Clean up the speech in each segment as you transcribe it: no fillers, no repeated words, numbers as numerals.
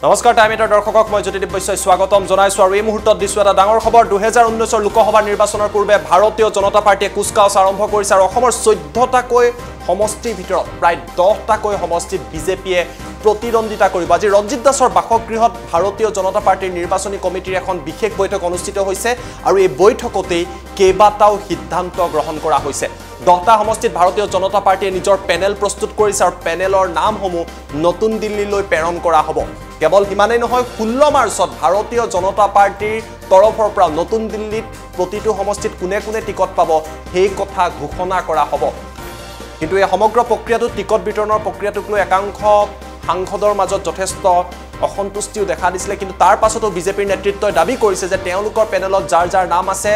নমস্কাৰ টাইমেটৰ দৰ্শকক মই জ্যোতিদীপ বৈশ্যই স্বাগতম জনাইছো আৰু এই মুহূৰ্তত দিছো এটা ডাঙৰ খবৰ 2019 লোকসভা নিৰ্বাচনৰ পূৰ্বে ভাৰতীয় জনতা পাৰ্টিয়ে কুচকাৱাজ আৰম্ভ কৰিছে আৰু অসমৰ 14টাকৈ সমষ্টিৰ ভিতৰত প্ৰায় 10টাকৈ সমষ্টিত বিজেপিয়ে প্ৰতিদ্বন্দ্বিতা কৰিব। আজি ৰঞ্জিত দাসৰ বাসগৃহত ভাৰতীয় জনতা পাৰ্টিৰ নিৰ্বাচনী কমিটিৰ এখন বিশেষ বৈঠক অনুষ্ঠিত হৈছে আৰু এই বৈঠকতেই কেইবাটাও সিদ্ধান্ত গ্ৰহণ কৰা হৈছে। 10টা সমষ্টিত ভাৰতীয় জনতা পাৰ্টিয়ে নিজৰ পেনেল প্ৰস্তুত কৰিছে আৰু পেনেলৰ নামসমূহ নতুন দিল্লীলৈ প্ৰেৰণ কৰা হ'ব। কেৱল সিমানেই নহয় 16 মাৰ্চত ভাৰতীয় জনতা পাৰ্টিৰ তৰফৰ পৰা নতুন দিল্লীত প্ৰতিটো সমষ্টিত কোনে কোনে টিকট পাব সেই কথা ঘোষণা কৰা হ'ব। কিন্তু এই সমগ্ৰ প্ৰক্ৰিয়াটোত টিকট বিতৰণৰ প্ৰক্ৰিয়াটোক লৈ একাংশ সাংসদৰ মাজত যথেষ্ট অসন্তুষ্টিও দেখা দিছিলে, কিন্তু তাৰ পাছতো বিজেপিৰ নেতৃত্বই দাবী কৰিছে যে তেওঁলোকৰ পেনেলত যাৰ যাৰ নাম আছে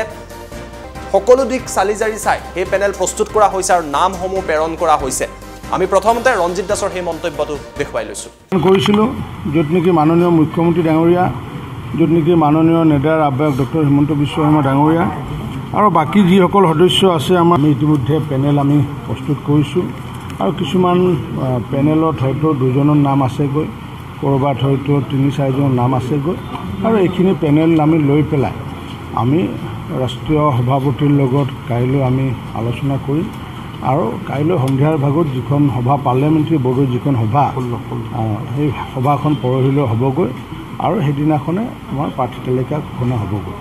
সকলো দিক চালি জাৰি চাই সেই পেনেল প্ৰস্তুত কৰা হৈছে আৰু নামসমূহ প্ৰেৰণ কৰা হৈছে। আমি প্ৰথমতে ৰঞ্জিত দাসৰ সেই মন্তব্যটো দেখুৱাই লৈছোঁ। কৰিছিলোঁ য'ত নেকি মাননীয় মুখ্যমন্ত্ৰী ডাঙৰীয়া, য'ত নেকি মাননীয় নেডাৰ আহ্বায়ক ডক্টৰ হিমন্ত বিশ্ব শৰ্মা ডাঙৰীয়া আৰু বাকী যিসকল সদস্য আছে আমাৰ আমি ইতিমধ্যে পেনেল আমি প্ৰস্তুত কৰিছোঁ আৰু কিছুমান পেনেলত হয়তো 2জনৰ নাম আছেগৈ, ক'ৰবাত হয়তো 3-4জনৰ নাম আছেগৈ আৰু এইখিনি পেনেল আমি লৈ পেলাই আমি ৰাষ্ট্ৰীয় সভাপতিৰ লগত কাইলৈ আমি আলোচনা কৰিম আৰু কাইলৈ সন্ধিয়াৰ ভাগত যিখন সভা পাৰ্লিয়ামেণ্টাৰী বৰ্ডৰ যিখন সভা সেই সভাখন পৰহিলৈ হ'বগৈ আৰু সেইদিনাখনে আমাৰ প্ৰাৰ্থী তালিকা ঘোষণা হ'বগৈ।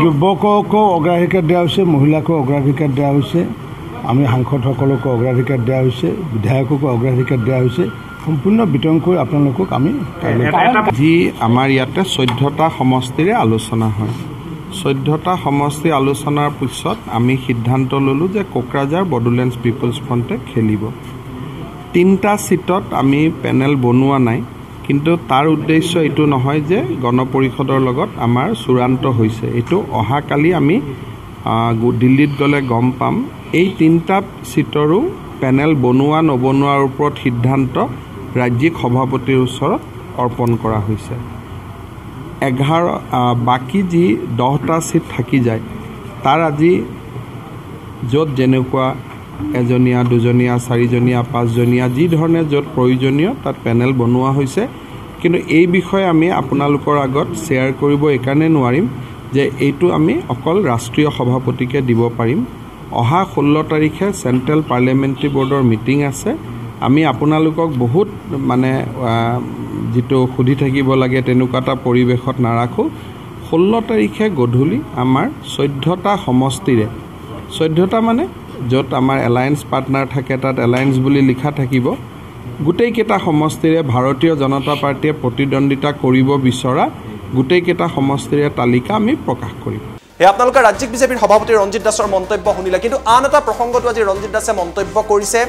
যুৱককো অগ্ৰাধিকাৰ দিয়া হৈছে, মহিলাকো অগ্ৰাধিকাৰ দিয়া হৈছে, আমি সাংসদসকলকো অগ্ৰাধিকাৰ দিয়া হৈছে, বিধায়ককো অগ্ৰাধিকাৰ দিয়া হৈছে। সম্পূৰ্ণ বিতৰণ কৰি আপোনালোকক আমি যি আমাৰ ইয়াতে 14টা সমষ্টিৰে আলোচনা হয়। 14টা সমষ্টি আলোচনাৰ পিছত আমি সিদ্ধান্ত ল'লোঁ যে কোকৰাঝাৰ বড়োলেণ্ড পিপলছ ফ্ৰণ্টে খেলিব। 3টা চিটত আমি পেনেল বনোৱা নাই, কিন্তু তাৰ উদ্দেশ্য এইটো নহয় যে গণ পৰিষদৰ লগত আমাৰ চূড়ান্ত হৈছে। এইটো অহাকালি আমি দিল্লীত গ'লে গম পাম। এই 3টা চিটৰো পেনেল বনোৱা নবনোৱাৰ ওপৰত সিদ্ধান্ত ৰাজ্যিক সভাপতিৰ ওচৰত অৰ্পণ কৰা হৈছে। বাকী যি 10টা চিট থাকি যায় তাৰ আজি য'ত যেনেকুৱা 1জনীয়া 2জনীয়া 4জনীয়া 5জনীয়া যি ধৰণে য'ত প্ৰয়োজনীয় তাত পেনেল বনোৱা হৈছে। কিন্তু এই বিষয়ে আমি আপোনালোকৰ আগত শ্বেয়াৰ কৰিব এইকাৰণে নোৱাৰিম যে এইটো আমি অকল ৰাষ্ট্ৰীয় সভাপতিকে দিব পাৰিম। অহা 16 তাৰিখে চেণ্ট্ৰেল পাৰ্লিয়ামেণ্টাৰী বৰ্ডৰ মিটিং আছে। আমি আপোনালোকক বহুত যিটো সুধি থাকিব লাগে তেনেকুৱা এটা পৰিৱেশত নাৰাখোঁ। 16 তাৰিখে গধূলি আমাৰ 14টা সমষ্টিৰে 14টা মানে য'ত আমাৰ এলায়েন্স পাৰ্টনাৰ থাকে তাত এলায়েন্স বুলি লিখা থাকিব। গোটেইকেইটা সমষ্টিৰে ভাৰতীয় জনতা পাৰ্টীয়ে প্ৰতিদ্বন্দ্বিতা কৰিব বিচৰা গোটেইকেইটা সমষ্টিৰে তালিকা আমি প্ৰকাশ কৰিম। আপোনালোকে ৰাজ্যিক বিজেপিৰ সভাপতি ৰঞ্জিত দাসৰ মন্তব্য শুনিলে, কিন্তু আন এটা প্ৰসংগটো আজি ৰঞ্জিত দাসে মন্তব্য কৰিছে।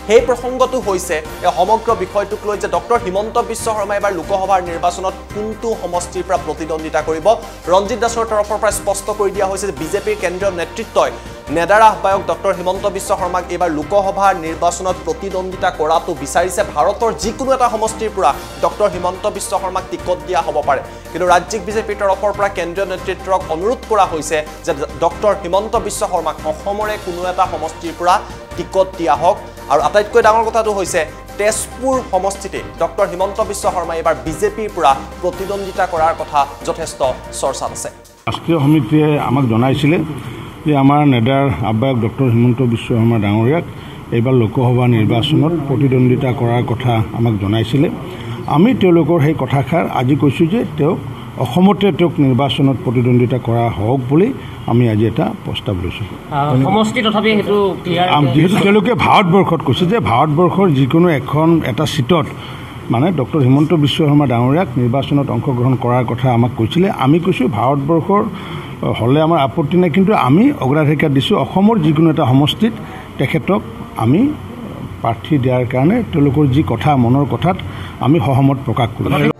সেই প্ৰসংগটো হৈছে এই সমগ্ৰ বিষয়টোক লৈ যে ডক্টৰ হিমন্ত বিশ্ব শৰ্মাই এবাৰ লোকসভাৰ নিৰ্বাচনত কোনটো সমষ্টিৰ পৰা প্ৰতিদ্বন্দ্বিতা কৰিব। ৰঞ্জিত দাসৰ তৰফৰ পৰা স্পষ্ট কৰি দিয়া হৈছে যে বিজেপিৰ কেন্দ্ৰীয় নেতৃত্বই নেডাৰ আহ্বায়ক ডক্টৰ হিমন্ত বিশ্ব শৰ্মাক এইবাৰ লোকসভাৰ নিৰ্বাচনত প্ৰতিদ্বন্দ্বিতা কৰাটো বিচাৰিছে। ভাৰতৰ যিকোনো এটা সমষ্টিৰ পৰা ডক্টৰ হিমন্ত বিশ্ব শৰ্মাক টিকট দিয়া হ'ব পাৰে, কিন্তু ৰাজ্যিক বিজেপিৰ তৰফৰ পৰা কেন্দ্ৰীয় নেতৃত্বক অনুৰোধ কৰা হৈছে যে ডক্টৰ হিমন্ত বিশ্ব শৰ্মাক অসমৰে কোনো এটা সমষ্টিৰ পৰা টিকট দিয়া হওক। আৰু আটাইতকৈ ডাঙৰ কথাটো হৈছে তেজপুৰ সমষ্টিতে ডক্টৰ হিমন্ত বিশ্ব শৰ্মাই এইবাৰ বিজেপিৰ পৰা প্ৰতিদ্বন্দ্বিতা কৰাৰ কথা যথেষ্ট চৰ্চাত আছে। ৰাষ্ট্ৰীয় সমিতিয়ে আমাক জনাইছিলে যে আমাৰ নেডাৰ আহ্বায়ক ডক্টৰ হিমন্ত বিশ্ব শৰ্মা ডাঙৰীয়াক এইবাৰ লোকসভা নিৰ্বাচনত প্ৰতিদ্বন্দ্বিতা কৰাৰ কথা আমাক জনাইছিলে। আমি তেওঁলোকৰ সেই কথাষাৰ আজি কৈছোঁ যে তেওঁক অসমতে তেওঁক নিৰ্বাচনত প্ৰতিদ্বন্দ্বিতা কৰা হওক বুলি আমি আজি এটা প্ৰস্তাৱ লৈছোঁ। যিহেতু তেওঁলোকে ভাৰতবৰ্ষত কৈছে যে ভাৰতবৰ্ষৰ যিকোনো এটা চিটত মানে ডক্টৰ হিমন্ত বিশ্ব শৰ্মা ডাঙৰীয়াক নিৰ্বাচনত অংশগ্ৰহণ কৰাৰ কথা আমাক কৈছিলে। আমি কৈছোঁ ভাৰতবৰ্ষৰ হ'লে আমাৰ আপত্তি নাই, কিন্তু আমি অগ্ৰাধিকাৰ দিছোঁ অসমৰ যিকোনো এটা সমষ্টিত তেখেতক আমি প্ৰাৰ্থী দিয়াৰ কাৰণে তেওঁলোকৰ যি কথা মনৰ কথাত আমি সহমত প্ৰকাশ কৰোঁ।